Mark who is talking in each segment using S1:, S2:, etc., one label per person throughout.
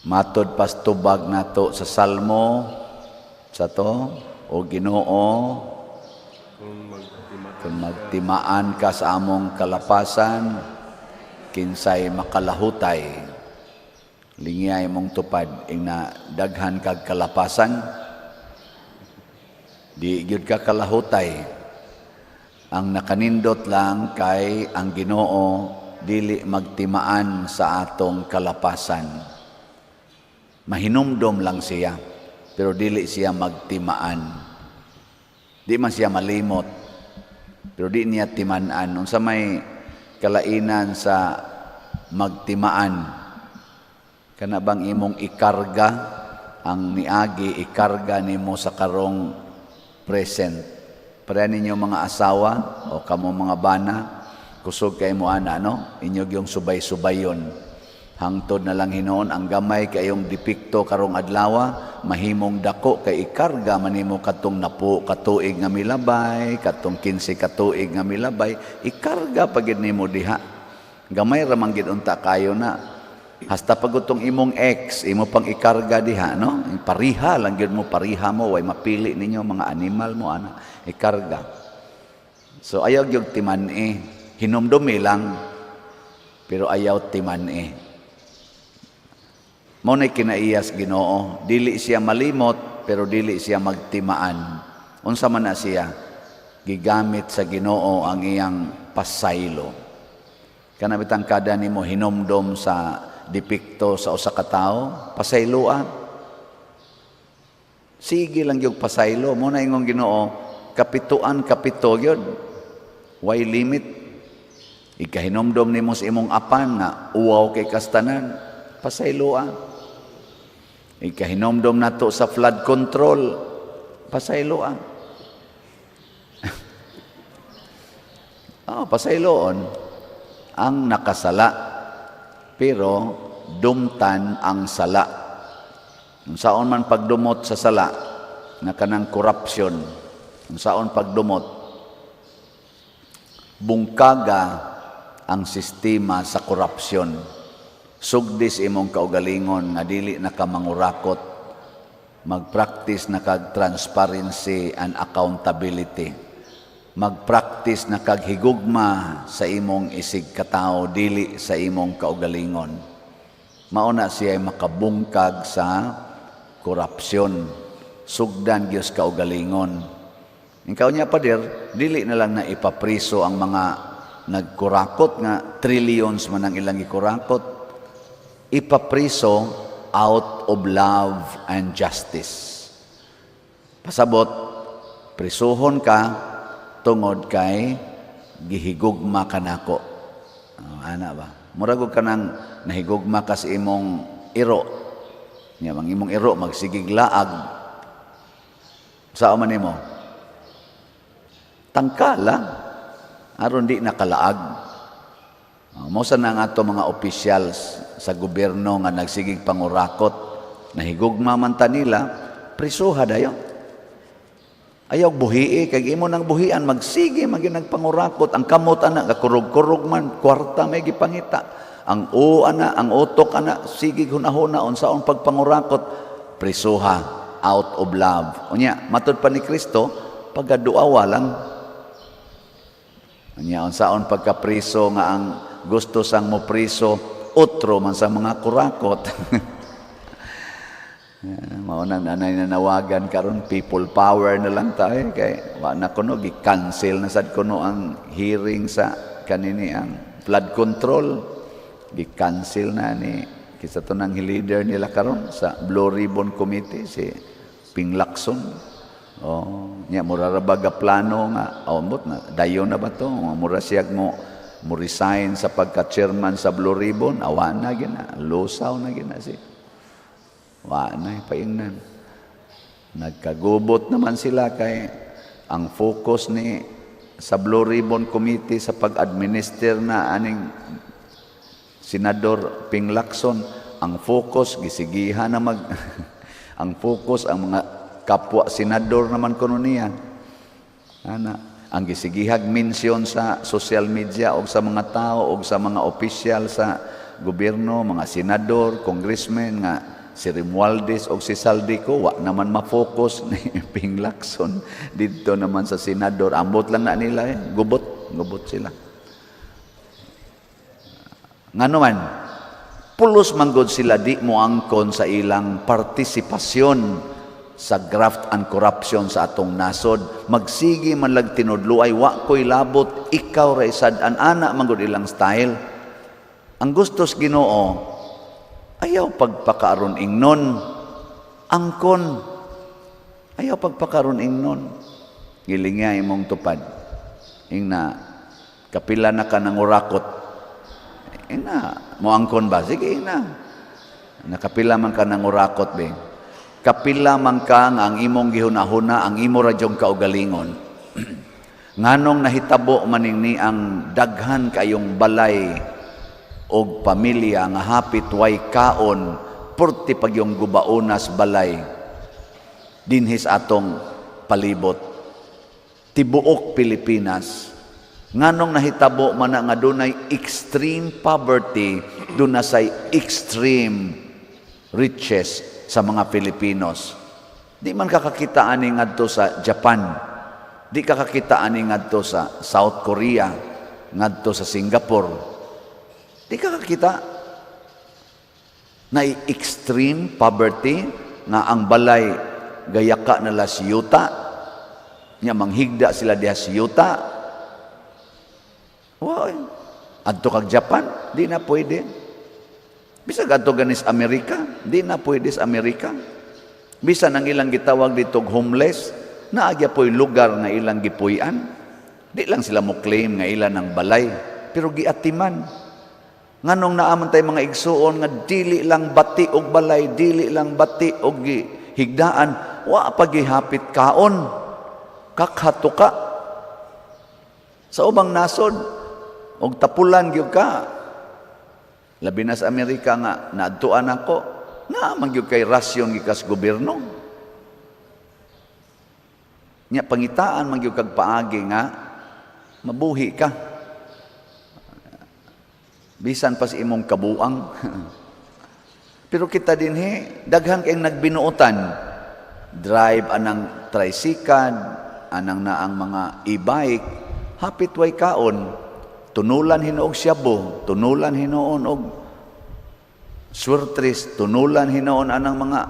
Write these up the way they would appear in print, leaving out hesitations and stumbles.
S1: Matod pastubag nato sa Salmo sa to o Ginoo, kung magtimaan ka sa among kalapasan, kinsay makalahutay, lingiyay mong tupad ing na daghan kag kalapasan, di gyud ka kalahutay. Ang nakanindot lang kay ang Ginoo dili magtimaan sa atong kalapasan. Mahinumdom lang siya, pero dili siya magtimaan. Di man siya malimot, pero di niya timanan. Unsa may kalainan sa magtimaan? Kana bang imong ikarga ang niagi, ikarga nimo sa karong present. Para ninyo mga asawa o kamo mga bana, kusog kay mo ana, no? Inyog yung subay-subayon. Hangtod na lang hinoon ang gamay kayong dipikto karong adlawa, mahimong dako kay ikarga manimo katong 10 katuig nga milabay, katong 15 katuig nga milabay, ikarga pagid nimo diha. Gamay ra man gid unta kayo na. Hasta pagutong imong ex, imo pang ikarga diha, no? Pariha lang gyud mo, pariha mo, way mapili ninyo mga animal mo ana, ikarga. So ayaw gyud timan-e, hinumdumi lang, pero ayaw timan-e. Mao nay kinaiyas Ginoo, dili siya malimot pero dili siya magtimaan. Unsa man na siya? Gigamit sa Ginoo ang iyang pasaylo. Kana bitang kada nimo hinumdom sa dipikto sa usa ka tawo, pasayloa. Sige lang yung pasaylo. Muna ingong Ginoo, kapituan kapito gyud. Way limit. Ikahinumdom nimo sa imong apan nga uwaw kay kastanan, pasayloa. Ikahinomdom nato sa flood control, pasayloan. Pasayloon ang nakasala, pero dumtan ang sala. Unsaon man pagdumot sa sala, na kanang korupsyon, unsaon pagdumot, bungkaga ang sistema sa korupsyon. Sugdis imong kaugalingon nga dili na ka mangurakot, mag-practice na kag transparency and accountability, mag-practice na kag higugma sa imong isig katao, dili sa imong kaugalingon. Mauna siya makabungkag sa korupsyon, sugdan gyud kaugalingon. Ikaw niya pader, dili na lang na ipapriso ang mga nagkurakot nga trillions man ang ilang ikurakot, ipapriso out of love and justice. Pasabot, prisuhon ka tungod kay gihigugma ka nako. Ana ba? Murag ka nang nahigugma ka sa imong iro. Nya mang imong iro magsigig laag. Sao man nimo? Tangkala aron di nakalaag. Mausa na nga ato mga officials sa gobyerno nga nagsigig pangurakot, nahigugma man ta nila, prisuha dayon. Ayaw buhii, kag imo nang buhian, magsige, nagpangurakot. Ang kamot ana, kakurog-kurog man, kwarta may gipangita. Ang ana, ang utok ana, sigig hunahuna, unsaon pagpangurakot, prisuha, out of love. Unya, matod pa ni Kristo, pagaduawa lang. Unya, unsaon pagkapriso nga ang gusto sang mo priso, otro man sa mga kurakot. Maunang nanay na nawagan karon people power na lang tayo kay wa na kuno gi-cancel na sad kuno ang hearing sa kanini ang flood control, gi-cancel na ni kisa to nang leader nila karon sa Blue Ribbon Committee si Ping Lacson. Nya mura ra baga plano nga awmot na dayon na ba to, mura siyag mo resign sa pagka-chairman sa Blue Ribbon, awa na gina, lusaw na gina si. Wa na paingnan. Nagkagubot naman sila kay ang focus ni sa Blue Ribbon Committee sa pag-administer na aning Senador Ping Lacson, ang focus gisigihan na ang focus ang mga kapwa senador naman kuno niya. Ang gisigihag mensyon sa social media o sa mga tao o sa mga opisyal sa gobyerno, mga senador, congressman nga si Romualdez o si Saldico, wa naman ma-focus ni Ping Lacson dito naman sa senador. Ambot lang na nila gubot sila. Nga naman, pulos manggod sila di mo angkon sa ilang partisipasyon sa graft and corruption sa atong nasod. Magsigi man lag tinudlo ay wa ko'y labot, ikaw ra isad an ana manggod ilang style. Ang gustos Ginoo, ayaw pagpakaron ingnon, angkon. Ayaw pagpakaron ingnon. Gilinga imong tupad. Ingna, kapila na ka ng urakot. Ingna, mo angkon ba? Sige, ingna. Nakapila man ka ng urakot, be. Kapila man ka nga ang imong gihunahuna, ang imo radyong kaugalingon. Nganong nahitabo maning ni ang daghan kayong balay og pamilya nga hapit way kaon porti pag yung gubaunas balay dinhis atong palibot tibuok Pilipinas. Nganong nahitabo man nga dunay extreme poverty, dunay extreme riches sa mga Filipinos. Di man kakakita ani ngadto sa Japan, di kakakita ani ngadto sa South Korea, ngadto sa Singapore. Di kakakita na extreme poverty nga ang balay gayaka nala siyuta, nya manghigda sila diha siyuta. Wow, adto kag Japan, di na pwede. Bisag adto ganis Amerika, di na pwede sa Amerika. Bisan ang ilang gitawag dito homeless, naagya po'y lugar nga ilang gipuy-an. Di lang sila mo claim nga ilan ang balay, pero giatiman. Nganong naaman tay mga igsuon nga dili lang bati og balay, dili lang bati og higdaan, wa pa gihapit kaon. Kakhato ka. Sa ubang nasod, og tapulan gyud ka. Labi na sa Amerika nga naadtuan ako, naaman gyud kay rasyon gikas gobyerno. Nya pangitaan man gyud kag paagi nga mabuhi ka. Bisan pa si imong kabuang. Pero kita dinhi daghan kay nagbinuotan. Drive anang tricycle, anang naang mga e-bike, hapit way kaon. Tunulan hinoog siyabo, tunulan hinoon og swirtris, tunulan hinoon anang mga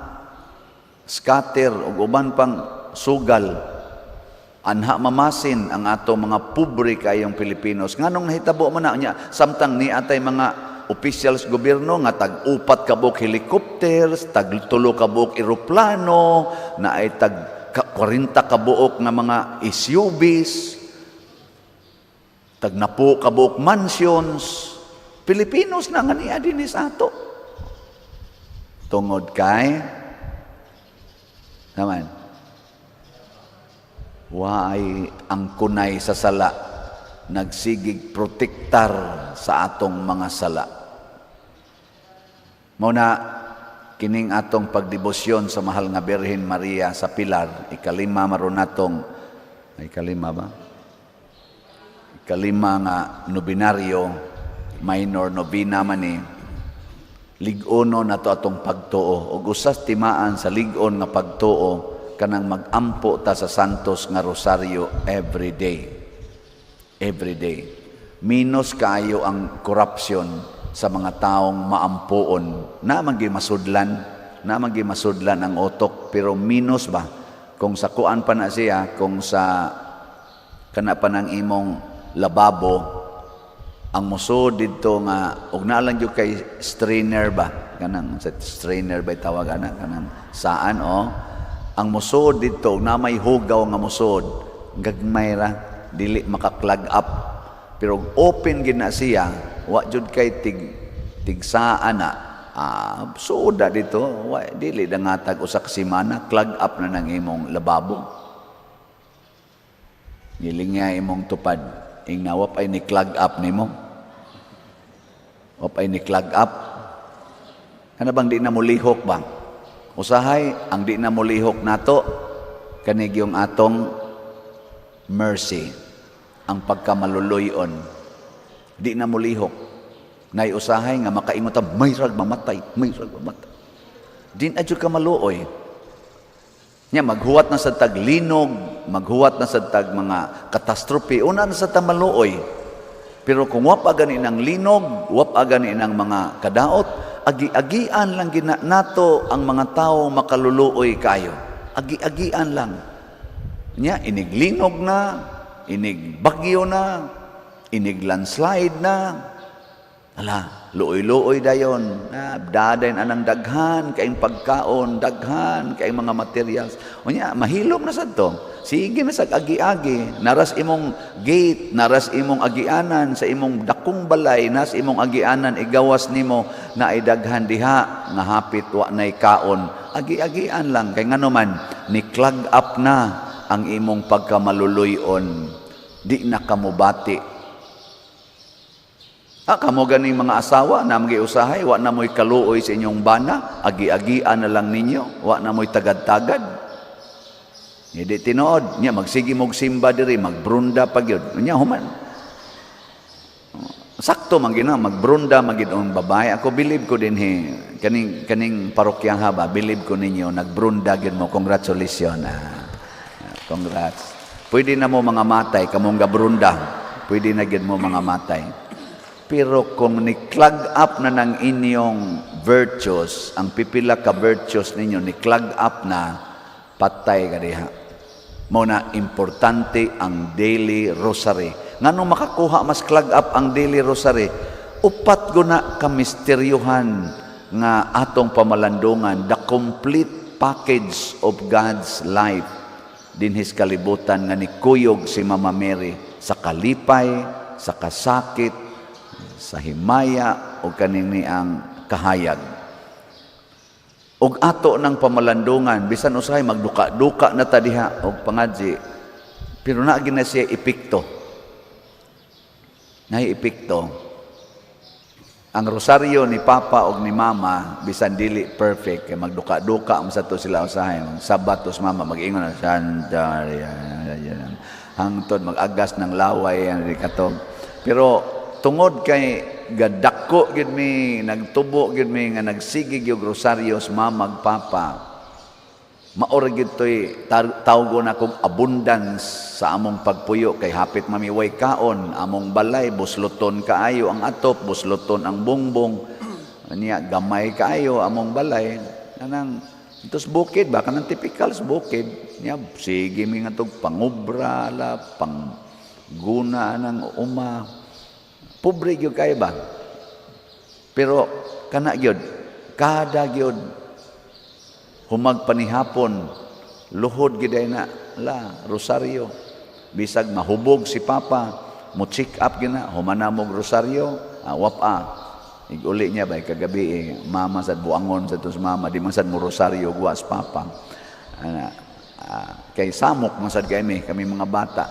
S1: scatter og uban pang sugal. Anha mamasin ang ato mga pobre kayong Pilipinos. Nganong nahitabo man na niya, samtang ni atay mga officials gobyerno nga tag-upat kabuk helicopters, tag-tulo kabuk eroplano, na ay tag-40 kabuok nga mga SUVs, tag-napo kabuk mansions. Pilipinos na nga niya dinis ato. Tungod kay naman waay ang kunay sa sala nagsigig protektar sa atong mga sala. Muna kining atong pagdebosyon sa mahal nga Birhen Maria sa Pilar, ikalima marunatong ikalima ba? Ikalima nga nobinaryo, minor novena man ni lig-ono nato atong pagtuo ug usas timaan sa lig-on nga pagtuo kanang mag-ampo ta sa santos nga rosaryo every day. Every day. Minus kaayo ang corruption sa mga taong maampuon. Naman gyud masudlan ang utok, pero minus ba kung sa kuan pa na siya, kung sa kana pa ng imong lababo ang musod dito nga og naa lang gyud kay strainer ba, kanang sa strainer ba tawag ana, kanang saan ang musod dito na may hugaw nga musod gagmay ra dili maka-clog up, pero open gid na siya, wa jud kay tigsaan na suoda dito, wa dili dangatag usa ka semana clog up na nang imong lababo. Gilinga imong tupad ingna wa pay ni clog up nimo, wa pay ni clog up. Kana bang di na mo lihok ba? Usahay ang di na molihok nato kanig yung atong mercy, ang pagkamaluluyon. Di na molihok. Nay usahay nga makaingon ta may rag mamatay. Din adyo ka maluoy. Nya maghuwat na sa taglinog, maghuwat na sa tag mga katastrofe, una na sa tamaluoy. Pero kung wap agani ng linog, wap agani ng mga kadaot, agi-agian lang gina nato ang mga tao makaluluoy kayo. Agi-agian lang. Nya inig linog na, inig bagyo na, inig landslide na. Ala, luoy-luoy dayon. Dadayin anang daghan, kaing pagkaon, daghan, kaing mga materials. O niya, mahilom na sa to. Sige na sa agi-agi. Naras imong gate, naras imong agianan, sa imong dakong balay, nas imong agianan, igawas nimo na ay daghan diha, nga hapit wa na'y kaon. Agi-agian lang. Kay nga naman, ni-clog up na ang imong pagkamaluluyon. Di na kamubati. Kamo ganing mga asawa na magiusahay, wa na mo'y kaluoy sa inyong bana, agi-agian na lang ninyo, wa na mo'y tagad-tagad. Hindi tinuod, niya magsigi mog simba diri, magbrunda pag yun. Niya human. Sakto man gina, magbrunda maginoong babae. Ako believe ko din kaning parokyang haba, believe ko ninyo, nagbrunda gid mo, congratulations. Congrats. Pwede na mo mga matay, kamong gabrunda. Pwede na gid mo mga matay. Pero kung ni-clog up na ng inyong virtues, ang pipila ka virtues ninyo, ni-clog up na, patay ka diha. Muna, importante ang daily rosary. Nga nung makakuha, mas clog up ang daily rosary, upat ko na kamisteryuhan nga atong pamalandungan, the complete package of God's life. Din his kalibutan nga ni kuyog si Mama Mary sa kalipay, sa kasakit, sa himaya o kanini ang kahayag. Og ato ng pamalandungan, bisan usahay magduka-duka na ta diha og pangadji, pero na gina siya epekto. Epekto. Ang rosaryo ni Papa og ni Mama, bisan dili perfect, kay magduka-duka mo sa to sila usahay. Sabatos Mama mag-ingon na Santa hangtod mag-agas ng laway ang katog. Pero tungod kay gadako gid mi, nagtubo gid mi nga nagsigig yung rosaryo sa Mama Papa, maor gid toy tawgon akong abundance sa among pagpuyo, kay hapit mamiway kaon among balay, busluton kaayo ang atop, busluton ang bongbong niya, gamay kaayo among balay kanang itos bukid ba kanang typical sa bukid niya, sige mi nga tog pangubra la pangguna ng uma. Pobre gyud kay ba? Pero kana gyud, kada gyud humag panihapon, luhod gid na la rosaryo. Bisag mahubog si Papa, mo check up gyud na, humana mo rosaryo, wapa. Iguli niya ba kagabi Mama sad buangon sa tos Mama, di man sad mo rosaryo guwas Papa. Kay samok man sad kami mga bata.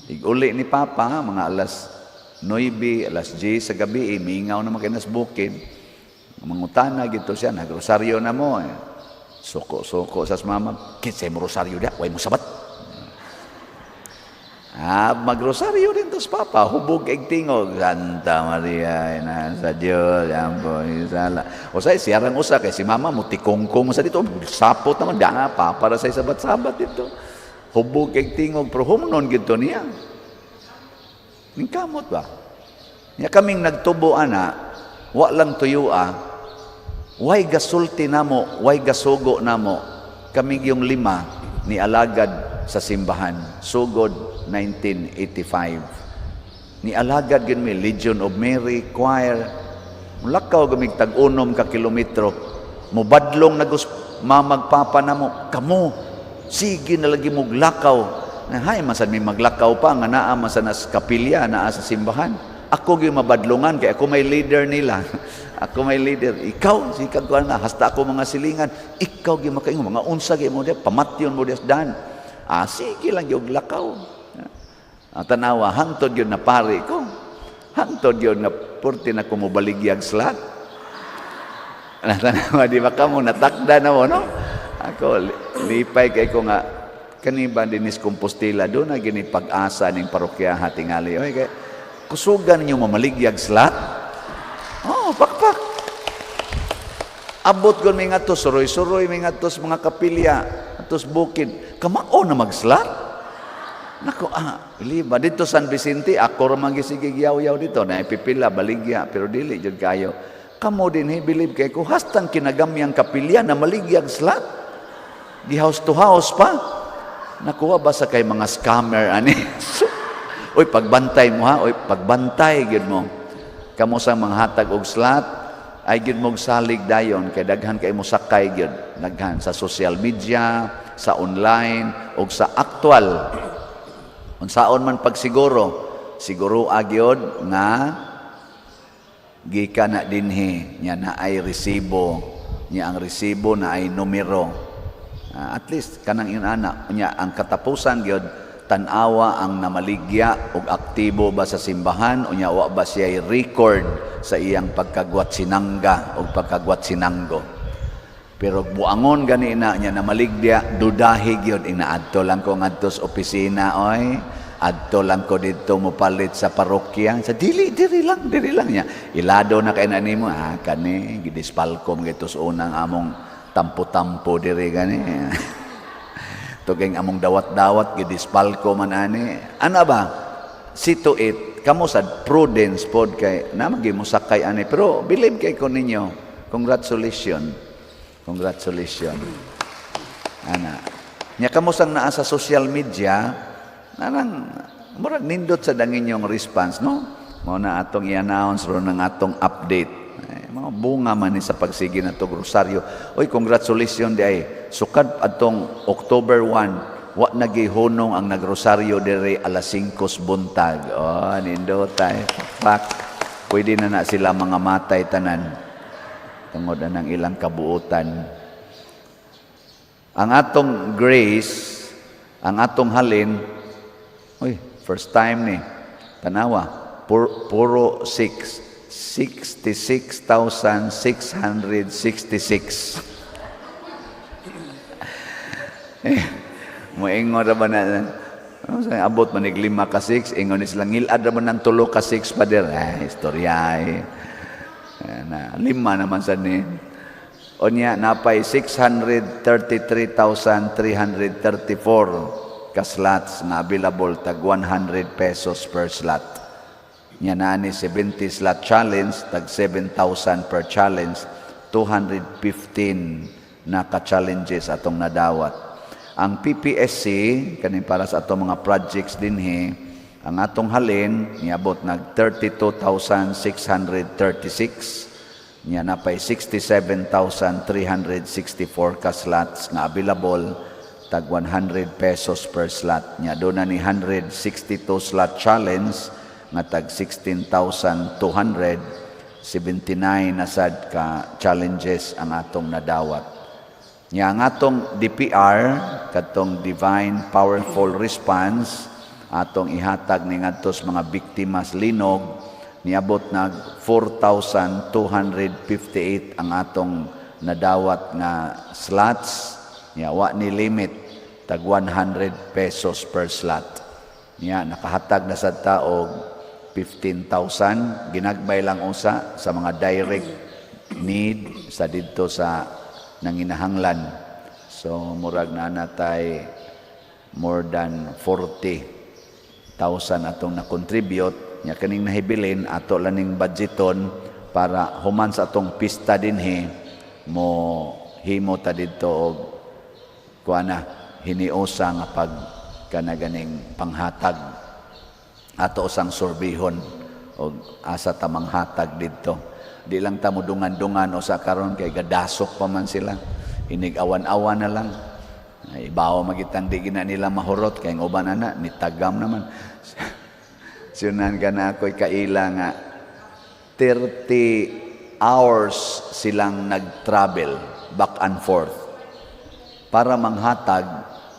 S1: Iguli ni Papa mga alas 9, alas 10 sa gabi, mingaw naman kayo nas bukid. Mangutana gito siya, nagrosaryo na mo. Suko-suko sa Mama, kinsay mo rosaryo dia, way mo sabat. Magrosaryo din to sa Papa, hubog kay tingog, Santa Maria, sa Diyos, ampo, isala. O say, siyarang usa, kay si Mama, mutikongkong sa dito, sapot naman, pa, para sa sabat-sabat dito. Hubog kay tingog, pero humnon gito niya. Ningkamot ba? Nya kaming nagtubo ana, wa lang tuyua, way gasulti namo, way gasugo namo. Kaming yung 5 ni alagad sa simbahan, sugod 1985. Ni alagad gid mi Legion of Mary choir. Mulakaw gamig tag-unom ka kilometro. Mubadlong nagos mamagpapa namo, kamo sige na lagi mo lakaw. Hay, masan may maglakaw pa, nga naa masan as kapilya, naa sa simbahan. Ako yung mabadlungan, kaya ako may leader nila. Ako may leader. Ikaw, si kagwan na, hasta ako mga silingan. Ikaw yung makaingon, mga unsa yung mo diya, pamatyon mo diya dan. Sige lang yung lakaw. Tanawa, hangtod yun na pari ko. Hangtod yun na purti na kumubaligyag slat. Tanawa, di ba ka mo, natakda na mo, no? Ako, lipay kay ko nga, kaniba dinis Compostela, doon na gini pag-asa ng parokya hatingali. Okay, kaya kusugan ninyo mamaligyag slat. Pakpak. Abot ko may nga to, suroy-suroy may nga to sa mga kapilya, atos bukid. Kamao na mag-slat? Nako, liba. Dito San Vicente, ako ramang gisigigyaw-yaw dito, na ipipila, baligya, pero dili, jud kayo. Kamo din, believe kay ko, hastang kinagamyang kapilya na maligyag slat. Di house to house pa. Nakuha ba sa kay mga scammer, ani? Uy, pagbantay mo ha, uy, pagbantay, gid mo. Kamo sa mga hatag og slat, ay gid mong salig dayon kay daghan kay mo sakay gyud daghan sa social media, sa online ug sa aktual unsaon man pagsiguro siguro agyod nga gikan na dinhi nya na ay resibo nya ang resibo na ay numero at least kanang inana nya ang katapusan gyud tan-awa ang namaligya ug aktibo ba sa simbahan unya wa ba siya record sa iyang pagkagwat sinangga o pagkagwat sinanggo. Pero buangon gani na niya na maligya, dudahi gyud inaadto lang ko ngadto sa opisina oy, adto lang ko didto mo palit sa parokya. Sa dili lang niya. Ilado na kay nimo kani gidispalkom gito sa unang among tampo-tampo diri gani. Tugeng among dawat-dawat gidispalkom man ani. Ana ba? See to it. Kamo sad prudence pod kay na mo sakay ani pero believe kay ko ninyo congratulations ana nya kamo sang naa sa social media nanang murag nindot sa danginyong response no mao na atong i-announce ro ng atong update mga bunga man ni sa pagsige nato rosaryo oy congratulations di ay sukad atong October 1 wa nagihunong ang nagrosaryo dire alas 5 buntag. Oh, nindotay. Pak. Pwede na sila mga matay tanan. Tungod na ng ilang kabuutan. Ang atong grace, ang atong halin, uy, first time ni. Tanawa, puro 66,666. Moingon ra ba na abot man ig 5 ka 6 ingon ni sila ngilad ra man ng 3 ka 6 pa der istorya na 5 naman sad ni onya napay 633,334 ka slots na available tag 100 pesos per slot nya nani 70 slot challenge tag 7,000 per challenge 215 na ka challenges atong nadawat. Ang PPSC kaning para sa atong mga projects dinhi ang atong halin niabot nag 32,636 niya napay 67,364 ka slots nga available tag 100 pesos per slot niya do na ni 162 slot challenge nga tag 16,200 79 na sad ka challenges ang atong nadawat. Nya ang atong DPR katong Divine Powerful Response atong ihatag ni ngadtos mga biktimas linog niabot nag 4,258 ang atong nadawat nga slots nya wa ni limit tag 100 pesos per slot. Nya nakahatag na sad ta og 15,000 ginagbay lang usa sa mga direct need sa didto sa nanginahanglan. So murag na natay more than 40,000 atong na-contribute nya kaning nahibilin ato laning budgeton para human sa atong pista dinhi mo himo ta didto og kuana hiniusa nga pag kanaganing panghatag ato usang sorbihon og asa ta manghatag didto. Di lang ta mo dungan-dungan o sa karon kay gadasok pa man sila. Inig-awan-awan na lang. Ibaw magitang di gina nila mahurot kay ang uban ana nitagam naman. Sunan ka na ako'y kaila nga 30 hours silang nag-travel back and forth. Para manghatag,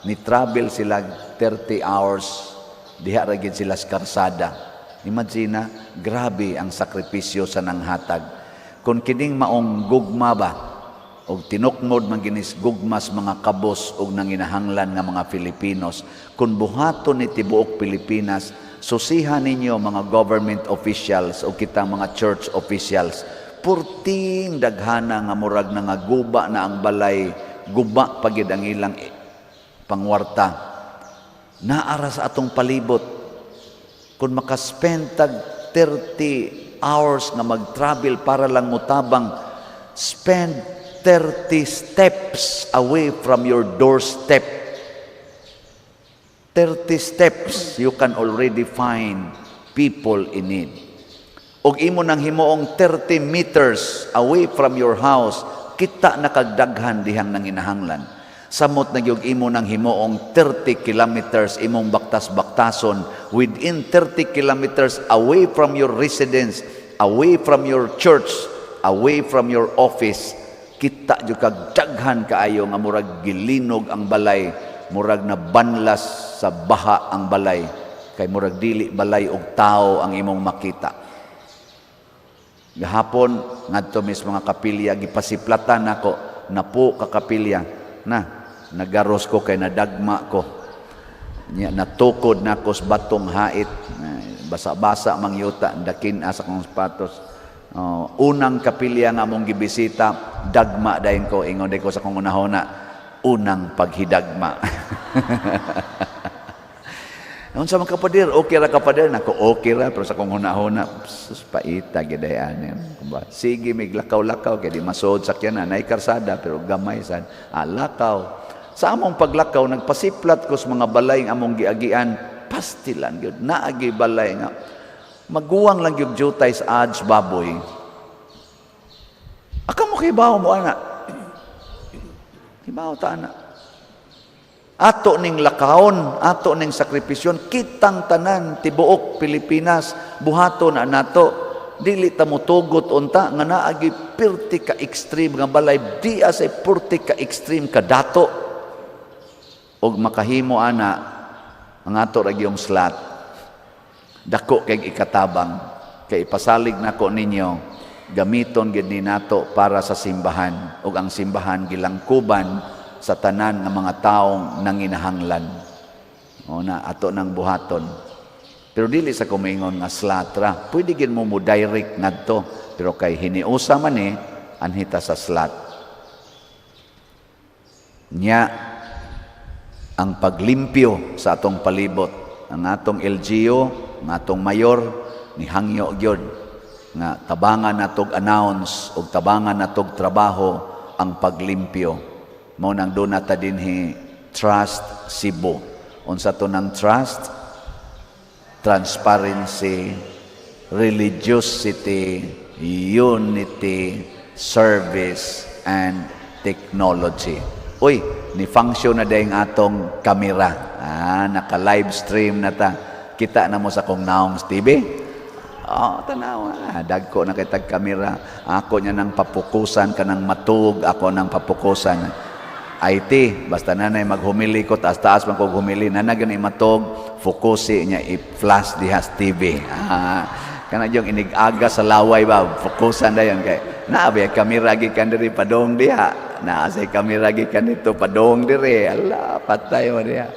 S1: ni-travel sila 30 hours diha ra gid sila sa karsada. Imagine, grabe ang sakripisyo sa nanghatag. Kung kining maong gugma ba, o tinukmod maginis gugmas mga kabos o nanginahanglan nga mga Filipinos, kung buhaton ni tibuok Pilipinas, susihan ninyo mga government officials o kitang mga church officials, purting daghana nga murag na nga guba na ang balay, guba pagid ang ilang pangwarta. Naara sa atong palibot. Kung makaspend tag 30 hours nga mag-travel para lang mutabang, spend 30 steps away from your doorstep. 30 steps, you can already find people in need. Og imo nang himuong 30 meters away from your house, kita nakagdaghan dihang nanginahanglan. Samot na gyud imo nang himuong 30 kilometers imong baktas-baktason within 30 kilometers away from your residence, away from your church, away from your office. Kita jud kag daghan kaayo nga murag gilinog ang balay, murag na banlas sa baha ang balay, kay murag dili balay og tao ang imong makita. Gahapon ngadto mis mga kapilya gipasiplatan nako, napo ka kapilya na nagaros ko kay nadagma ko. Nya natukod nako sa batong hait, basa-basa mangyuta dakin asa kong sapatos. Unang kapilya nga among gibisita, dagma dayon ko, ingon day ko sa kong unahona, unang paghidagma. Unsa man kapader, okay ra kapader, nako okay ra, pero sa kong hunahuna, sus paita gidayan. Sige miglakaw-lakaw kay di masod sakyanan, nay karsada pero gamay sad. Lakaw. Sa among paglakaw nagpasiplat ko sa mga balay nga among giagian, pastilan gyud, naagi balay nga maguwang lang yung jutay sa ads baboy. Aka mo kibaw mo, ana. Kibaw ta, ana. Ato ning lakaon, ato ning sakripisyon, kitang tanan, tibuok Pilipinas, buhaton na nato, dili ta mo tugot unta, nga naagi pirti ka extreme nga balay, di asay purti ka extreme ka dato. Og makahimo, ana, ang ato ragyong slat, dako kay ikatabang, kay ipasalig nako ninyo, gamiton gid ni nato para sa simbahan, ug ang simbahan gilangkuban sa tanan ng mga taong nanginahanglan. O na ato nang buhaton. Pero dili sa kumingon nga slatra, pwede gid mo direct ngadto, pero kay hiniusa man anhita sa slat. Nya ang paglimpyo sa atong palibot, ang atong LGU, ang atong mayor, ni hangyo gyud nga tabangan natog announce ug tabangan natog trabaho ang paglimpyo. Mao nang do nata dinhi Trust Cebu. Unsa to nang trust? Transparency, religiosity, unity, service, and technology. Uy, ni function na dayong atong kamera. Naka-live stream na ta. Kita na mo sa kong naong TV. Tanaw, dagko na kitag kamera. Ako niya nang papukusan ka ng matug, ako nang papukusan. IT, basta nanay maghumili ko, taas-taas man ko humili, nanagan matog, fokusi niya, i-flash dihas TV. Kana yung inigaga sa laway ba, fokusan na yun kay, naabi, kamera gikan diri, padong diha. Naasay kamera gikan dito, padong diri. Ala, patay mo diha.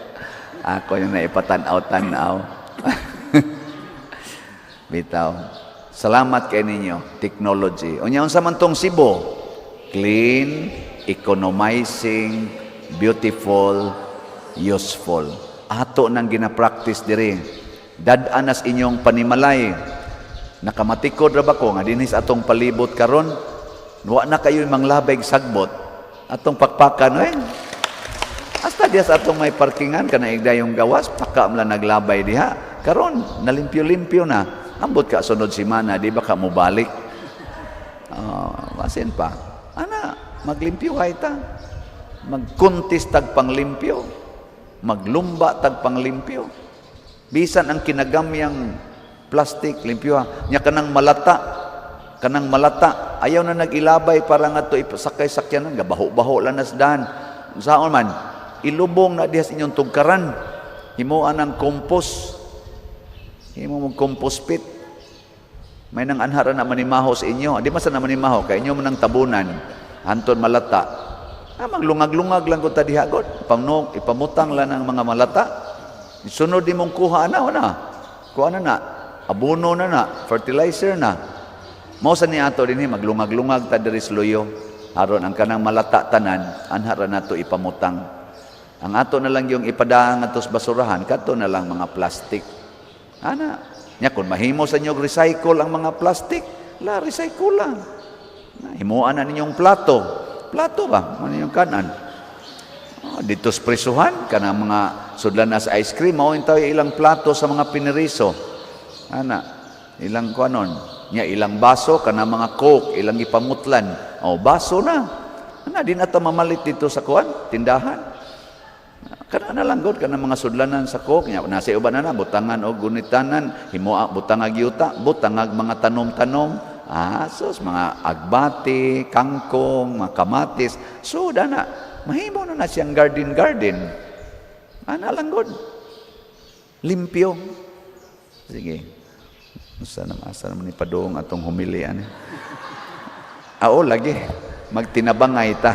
S1: Ako yung naipatanaw-tanaw. Bitaw. Salamat kay ninyo, technology. Unya unsa man tong Cebu? Clean, economizing, beautiful, useful. Ato nang gina-practice diri. Dad-anas inyong panimalay. Nakamatikod ra ba ko nga dinis atong palibot karon? Wa na kayo manglabay sagbot. Atong pakpakan hasta diya sa atong may parkingan kana igdayong gawas, paka mla naglabay diha. Karon nalimpyo-limpyo na. Ambot ka sunod semana, di ba ka mo balik? Masin pa. Ana, maglimpyo ta, magkuntis tag panglimpyo, maglumba tag panglimpyo. Bisan ang kinagamyang plastic, limpyo nya kanang malata, ayaw na nagilabay para nga to ipasakay-sakyanan, gabaho-baho lang nasdahan. Saan man, ilubong na diha sa inyong tugkaran, himuan ang kompos, himo mong compost pit. May nang anhara na manimaho sa inyo, di masa na manimaho, kay inyo man ang tabunan, hanton malata. Maglungag-lungag lang ko tadiha god. Ipamutang lang ng mga malata. Sunod di mong kuha na. Kuha na. Abono na, fertilizer na. Mao sa ni ato dinhi maglungag-lungag ta diri sa luyo aron ang kanang malata tanan anhara nato ipamutang. Ang ato na lang yung ipadaan ngadto sa basurahan kadto na lang mga plastic. Ana, nya kun mahimo sa inyo recycle ang mga plastic, recycle lang. Himuan na ninyong plato. Plato ba? Ano yung kanan? Dito sa prisuhan, kanang mga sudlan sa ice cream, mao tayo ilang plato sa mga piniriso. Ana, ilang kuanon, nya ilang baso, kanang mga coke, ilang ipamutlan. Baso na. Ana, di na ta mamalit dito sa kuan, tindahan. Kana na lang god kanang mga sudlanan sa coke, nya nasa uban na butangan o gunitanan, himua butangag yuta, butangag mga tanom-tanom. Sus, mga agbati, kangkong, mga kamatis. So, na, mahimo na siyang garden. Ana lang god. Limpyo. Sige. Asa naman ipadong atong humilian. Lagi. Magtinabangay ta.